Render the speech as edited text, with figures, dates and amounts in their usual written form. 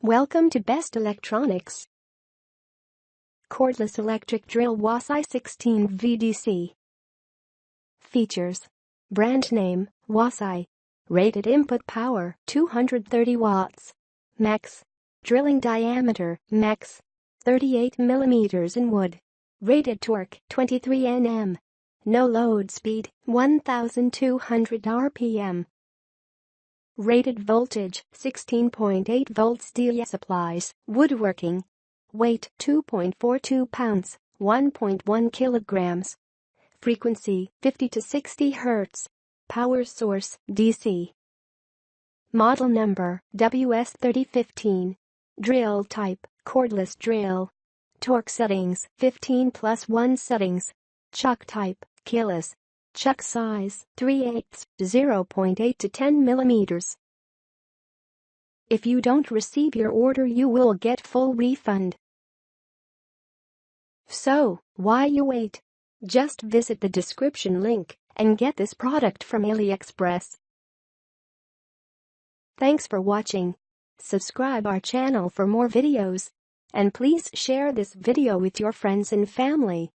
Welcome to Best Electronics. Cordless Electric Drill WOSAI 16V DC. Features. Brand name, WOSAI. Rated input power, 230 watts. Max. Drilling diameter, max. 38 mm in wood. Rated torque, 23 Nm. No load speed, 1200 RPM. Rated voltage, 16.8 volts. DC supplies, woodworking. Weight, 2.42 pounds, 1.1 kilograms. Frequency, 50 to 60 Hz. Power source, DC. Model number, WS3015. Drill type, cordless drill. Torque settings, 15+1 settings. Chuck type, keyless. Chuck size, 3/8, 0.8 to 10 millimeters. If you don't receive your order, you will get full refund. So, why you wait? Just visit the description link and get this product from AliExpress. Thanks for watching. Subscribe our channel for more videos. And please share this video with your friends and family.